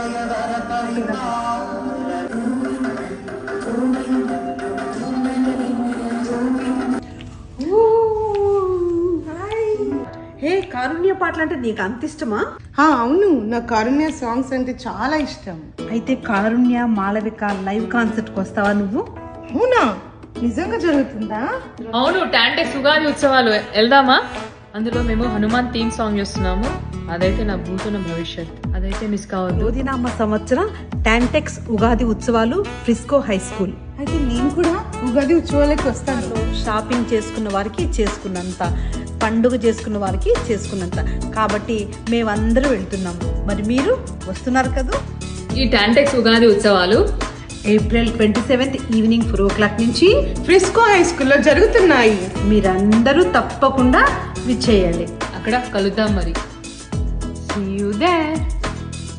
హే, కారుణ్య పాటలు అంటే నీకు అంత ఇష్టమా? అవును, నాకు కారుణ్య సాంగ్స్ అంటే చాలా ఇష్టం. అయితే కారుణ్య మాళవిక లైవ్ కాన్సర్ట్ కి వస్తావా నువ్వు? అవునా, నిజంగా జరుగుతుందా? అవును, టాంటెక్స్ ఉగాది ఉత్సవాలు వెళ్దామా? అందులో మేము హనుమాన్ థీమ్ సాంగ్ చేస్తున్నాము. అదైతే నా భూతన భవిష్యత్, అదైతే మిస్ కావద్దు. యోధినామ సంవత్సరం టాంటెక్స్ ఉగాది ఉత్సవాలు ఫ్రిస్కో హై స్కూల్. అయితే నేను కూడా ఉగాది ఉత్సవాలకు వస్తాను. షాపింగ్ చేసుకున్న వారికి చేసుకున్నంత, పండుగ చేసుకున్న వారికి చేసుకున్నంత. కాబట్టి మేమందరూ వెళ్తున్నాము. మరి మీరు వస్తున్నారు కదా? ఈ టాంటెక్స్ ఉగాది ఉత్సవాలు April 27th ఈవినింగ్ 4 o'clock నుంచి ఫ్రిస్కో హై స్కూల్లో జరుగుతున్నాయి. మీరందరూ తప్పకుండా విచ్చేయాలి. అక్కడ కలుద్దాం మరి. See you there.